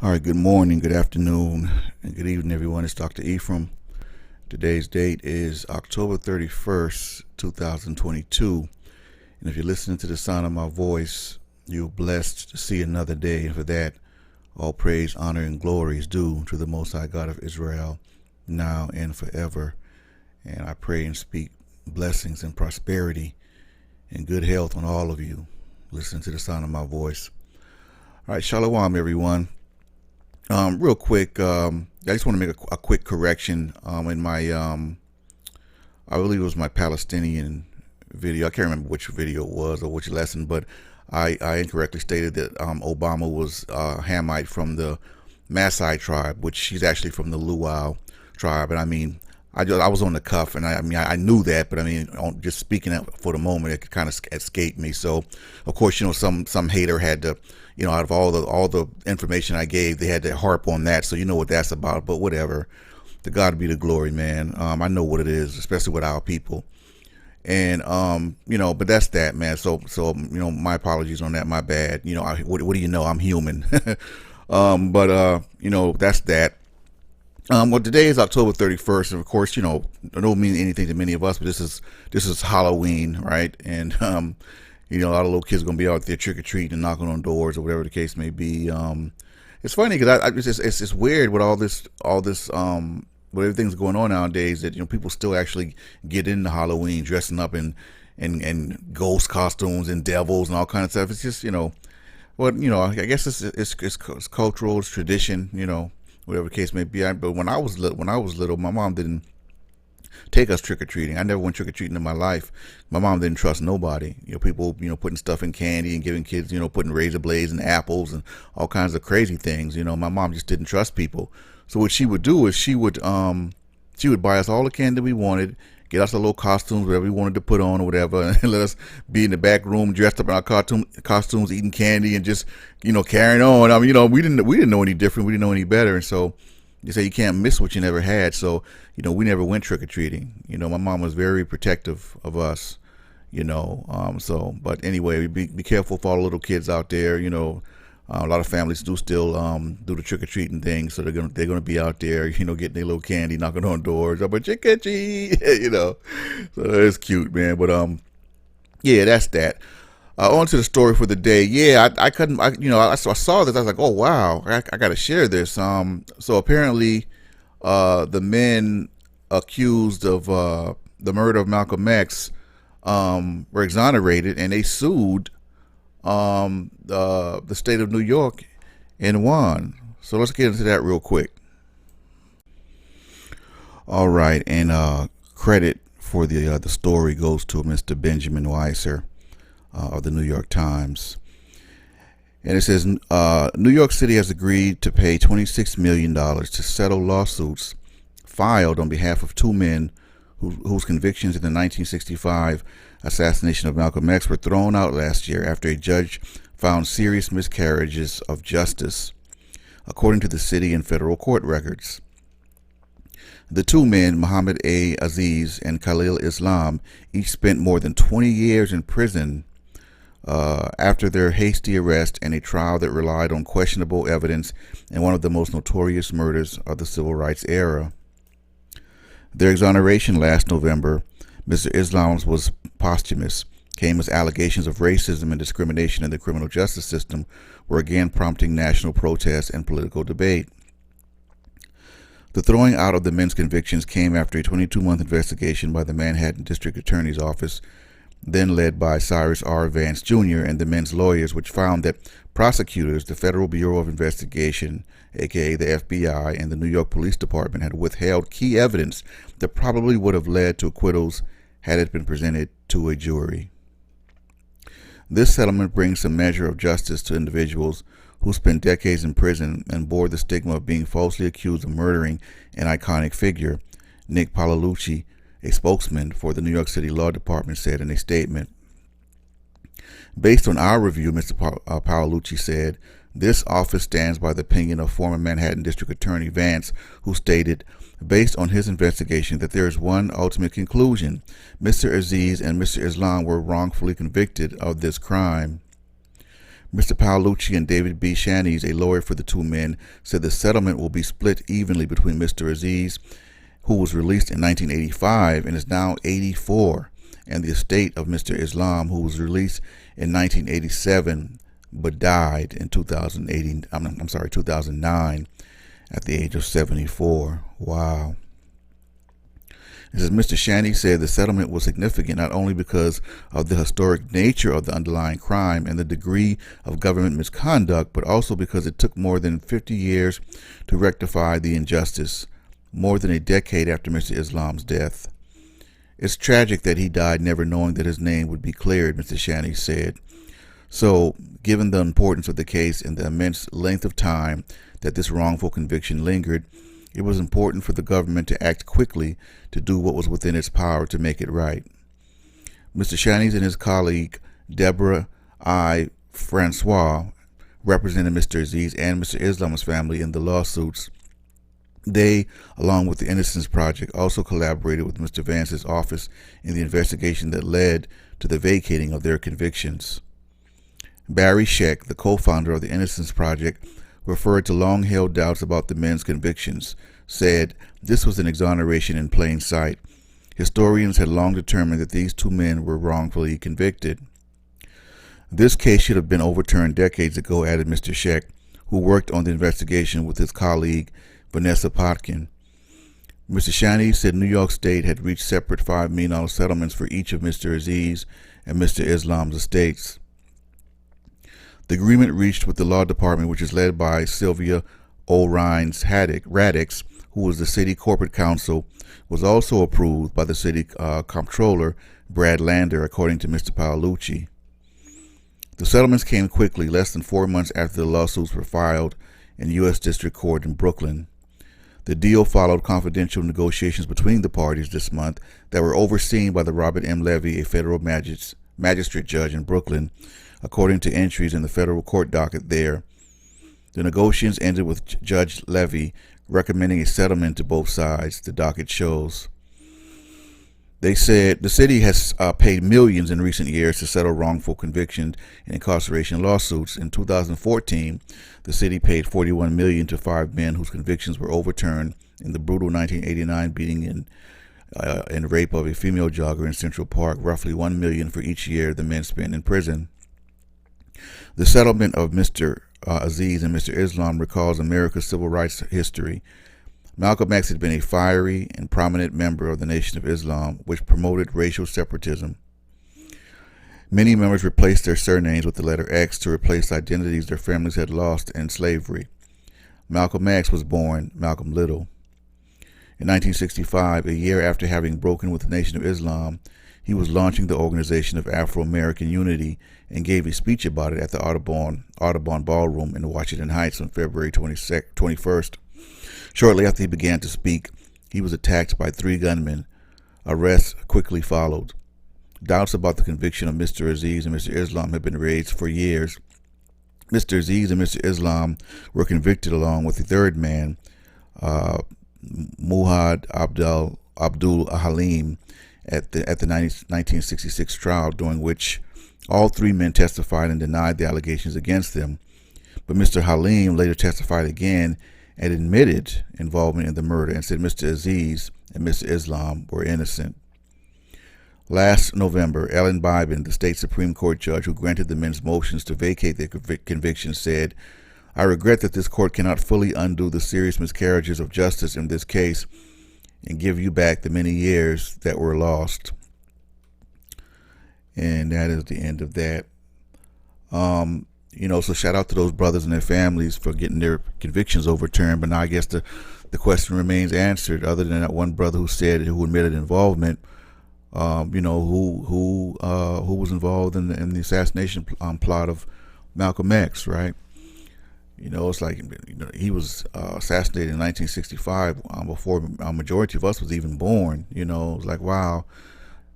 All right, good morning, good afternoon, and good evening, everyone. It's Dr. Ephraim. Today's date is October 31st, 2022. And if you're listening to the sound of my voice, you're blessed to see another day. And for that, all praise, honor, and glory is due to the Most High God of Israel, now and forever. And I pray and speak blessings and prosperity and good health on all of you. Listen to the sound of my voice. All right, shalom, everyone. Real quick, I just want to make a quick correction in my, I believe it was my Palestinian video. I can't remember which video it was or which lesson, but I incorrectly stated that Obama was Hamite from the Maasai tribe, which she's actually from the Luau tribe. And I mean, I was on the cuff, and I knew that, but I mean, just speaking out for the moment, it kind of escaped me. So, of course, some hater had to, out of all the information I gave, they had to harp on that. So you know what that's about. But whatever, to God be the glory, man. I know what it is, especially with our people, and but that's that, man. So my apologies on that. My bad. What do you know? I'm human. But that's that. Well, today is October 31st, and of course, it don't mean anything to many of us, but this is Halloween, right? And a lot of little kids are gonna be out there trick or treating and knocking on doors or whatever the case may be. It's funny because it's weird with all this with everything's going on nowadays that people still actually get into Halloween dressing up in ghost costumes and devils and all kind of stuff. It's just I guess it's cultural, it's tradition, whatever the case may be. But when I was little, my mom didn't take us trick-or-treating. I never went trick-or-treating in my life. My mom didn't trust nobody. People, putting stuff in candy and giving kids, putting razor blades and apples and all kinds of crazy things. My mom just didn't trust people. So what she would do is she would buy us all the candy we wanted, get us the little costumes, whatever we wanted to put on or whatever, and let us be in the back room dressed up in our costumes, eating candy and just, carrying on. I mean, we didn't know any different. We didn't know any better. And so they say you can't miss what you never had. So, we never went trick-or-treating. My mom was very protective of us, but anyway, be careful for all the little kids out there. A lot of families do still do the trick-or-treating thing, so they're gonna be out there, getting their little candy, knocking on doors, up a chickadee, So it's cute, man. But yeah, that's that. On to the story for the day. Yeah, I couldn't. I saw this. I was like, oh wow, I got to share this. So apparently, the men accused of the murder of Malcolm X were exonerated, and they sued the state of New York and won. So let's get into that real quick. All right, and credit for the story goes to Mr. Benjamin Weiser of the New York Times. And it says, New York City has agreed to pay $26 million to settle lawsuits filed on behalf of two men whose convictions in the 1965 assassination of Malcolm X were thrown out last year after a judge found serious miscarriages of justice, according to the city and federal court records. The two men, Muhammad A. Aziz and Khalil Islam, each spent more than 20 years in prison after their hasty arrest and a trial that relied on questionable evidence in one of the most notorious murders of the civil rights era. Their exoneration last November, Mr. Islam's, was posthumous, came as allegations of racism and discrimination in the criminal justice system were again prompting national protests and political debate. The throwing out of the men's convictions came after a 22-month investigation by the Manhattan District Attorney's Office, then led by Cyrus R. Vance Jr. and the men's lawyers, which found that prosecutors, the Federal Bureau of Investigation, aka the FBI, and the New York Police Department had withheld key evidence that probably would have led to acquittals had it been presented to a jury. This settlement brings some measure of justice to individuals who spent decades in prison and bore the stigma of being falsely accused of murdering an iconic figure, Nick Paolucci, a spokesman for the New York City Law Department, said in a statement. Based on our review, Mr. Paolucci said, this office stands by the opinion of former Manhattan District Attorney Vance, who stated, based on his investigation, that there is one ultimate conclusion. Mr. Aziz and Mr. Islam were wrongfully convicted of this crime. Mr. Paolucci and David B. Shanies, a lawyer for the two men, said the settlement will be split evenly between Mr. Aziz, who was released in 1985 and is now 84, and the estate of Mr. Islam, who was released in 1987 but died in 2009 at the age of 74. Wow. It says Mr. Shani said the settlement was significant not only because of the historic nature of the underlying crime and the degree of government misconduct, but also because it took more than 50 years to rectify the injustice, more than a decade after Mr. Islam's death. It's tragic that he died never knowing that his name would be cleared, Mr. Shani said. So, given the importance of the case and the immense length of time that this wrongful conviction lingered, it was important for the government to act quickly to do what was within its power to make it right. Mr. Shanies and his colleague, Deborah I. Francois, represented Mr. Aziz and Mr. Islam's family in the lawsuits. They, along with the Innocence Project, also collaborated with Mr. Vance's office in the investigation that led to the vacating of their convictions. Barry Scheck, the co-founder of the Innocence Project, referred to long-held doubts about the men's convictions, said this was an exoneration in plain sight. Historians had long determined that these two men were wrongfully convicted. This case should have been overturned decades ago, added Mr. Scheck, who worked on the investigation with his colleague Vanessa Potkin. Mr. Shani said New York State had reached separate $5 million settlements for each of Mr. Aziz and Mr. Islam's estates. The agreement reached with the law department, which is led by Sylvia O'Rines Radix, who was the city corporate counsel, was also approved by the city comptroller, Brad Lander, according to Mr. Paolucci. The settlements came quickly, less than 4 months after the lawsuits were filed in U.S. District Court in Brooklyn. The deal followed confidential negotiations between the parties this month that were overseen by the Robert M. Levy, a federal magistrate judge in Brooklyn, according to entries in the federal court docket there. The negotiations ended with Judge Levy recommending a settlement to both sides, the docket shows. They said the city has paid millions in recent years to settle wrongful conviction and incarceration lawsuits. In 2014, the city paid $41 million to 5 men whose convictions were overturned in the brutal 1989 beating and rape of a female jogger in Central Park, roughly $1 million for each year the men spent in prison. The settlement of Mr. Aziz and Mr. Islam recalls America's civil rights history. Malcolm X had been a fiery and prominent member of the Nation of Islam, which promoted racial separatism. Many members replaced their surnames with the letter X to replace identities their families had lost in slavery. Malcolm X was born Malcolm Little. In 1965, a year after having broken with the Nation of Islam, he was launching the Organization of Afro-American Unity and gave a speech about it at the Audubon Ballroom in Washington Heights on February 21st. Shortly after he began to speak, he was attacked by 3 gunmen. Arrests quickly followed. Doubts about the conviction of Mr. Aziz and Mr. Islam had been raised for years. Mr. Aziz and Mr. Islam were convicted along with the third man, Muhammad Abdul Halim, at the 1966 trial, during which all 3 men testified and denied the allegations against them. But Mr. Halim later testified again and admitted involvement in the murder and said Mr. Aziz and Mr. Islam were innocent. Last November, Ellen Bibin, the state Supreme Court judge who granted the men's motions to vacate their convictions, said, "I regret that this court cannot fully undo the serious miscarriages of justice in this case and give you back the many years that were lost." And that is the end of that. So shout out to those brothers and their families for getting their convictions overturned. But now I guess the question remains answered, other than that one brother who admitted involvement, who was involved in the assassination plot of Malcolm X, right? It's like, he was assassinated in 1965 before a majority of us was even born. It was like, wow.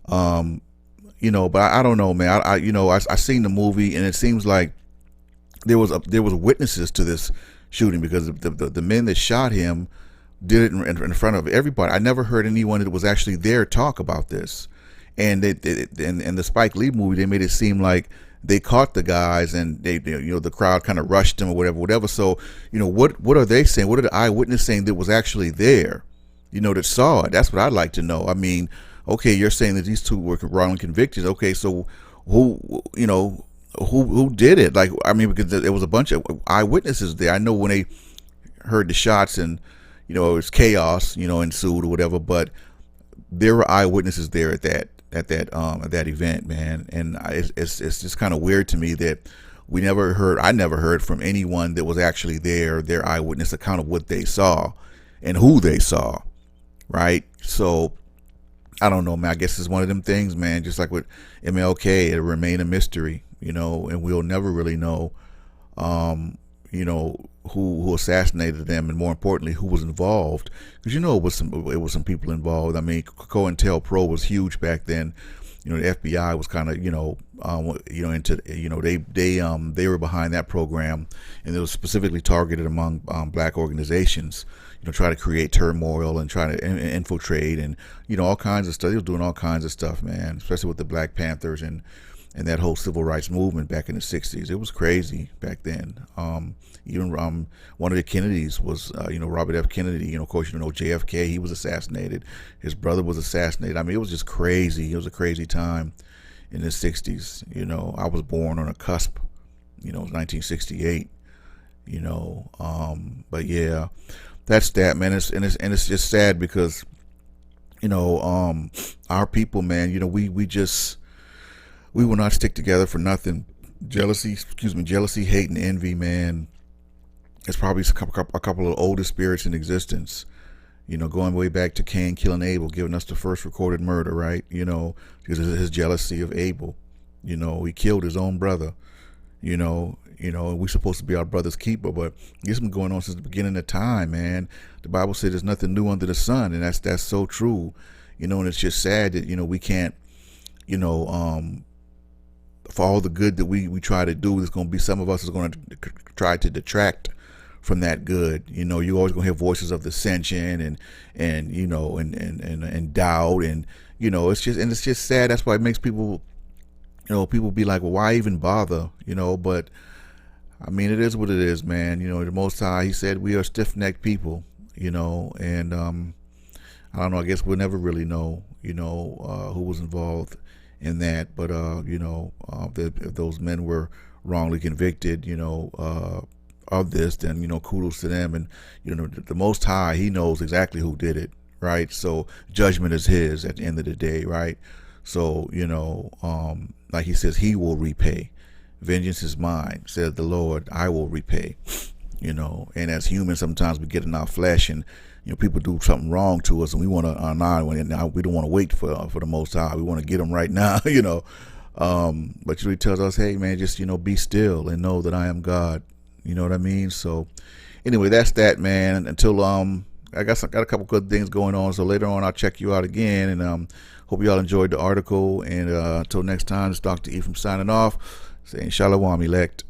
But I don't know, man. I seen the movie, and it seems like there was witnesses to this shooting, because the men that shot him did it in front of everybody. I never heard anyone that was actually there talk about this. And in the Spike Lee movie, they made it seem like they caught the guys, and they the crowd kind of rushed them or whatever. So, what are they saying? What are the eyewitnesses saying that was actually there, that saw it? That's what I'd like to know. I mean, okay, you're saying that these two were wrongly convicted. Okay, so who did it? Like, I mean, because there was a bunch of eyewitnesses there. I know when they heard the shots, and it was chaos, ensued or whatever, but there were eyewitnesses there at that event, man. And it's just kind of weird to me that I never heard from anyone that was actually there, their eyewitness account of what they saw and who they saw, right? So I don't know, man. I guess it's one of them things, man. Just like with MLK, it'll remain a mystery, and we'll never really know, who assassinated them, and more importantly, who was involved. Because it was some people involved. I mean, COINTELPRO was huge back then. The FBI was kind of into they were behind that program, and it was specifically targeted among black organizations. Try to create turmoil and try to infiltrate, and all kinds of stuff. They were doing all kinds of stuff, man. Especially with the Black Panthers and that whole civil rights movement back in the 60s. It was crazy back then. Even one of the Kennedys was, Robert F. Kennedy. Of course, JFK, he was assassinated. His brother was assassinated. I mean, it was just crazy. It was a crazy time in the 60s. I was born on a cusp. It was 1968. But yeah, that's that, man. It's just sad because, our people, man. We will not stick together for nothing. Jealousy, hate, and envy, man. It's probably a couple of the oldest spirits in existence. Going way back to Cain killing Abel, giving us the first recorded murder, right? Because of his jealousy of Abel. He killed his own brother. And we're supposed to be our brother's keeper, but this has been going on since the beginning of time, man. The Bible says there's nothing new under the sun, and that's so true. And it's just sad that we can't, for all the good that we try to do, there's going to be some of us is going to try to detract from that good. You're always going to hear voices of dissension and doubt, and it's just sad. That's why it makes people, people be like, well, why even bother? But I mean, it is what it is, man. The Most High, He said we are stiff-necked people, and I don't know. I guess we'll never really know, who was involved in that, but if those men were wrongly convicted, of this, then kudos to them. And the Most High, He knows exactly who did it, right? So judgment is His at the end of the day, right? So like He says, He will repay. Vengeance is mine, says the Lord. I will repay. And as humans, sometimes we get in our flesh, and people do something wrong to us, and we want to we don't want to wait for the Most High. We want to get them right now, But He tells us, hey, man, just be still and know that I am God. You know what I mean? So anyway, that's that, man. Until I got a couple good things going on. So later on, I'll check you out again, and hope y'all enjoyed the article. And until next time, it's Dr. Ephraim signing off, saying Shalom, elect.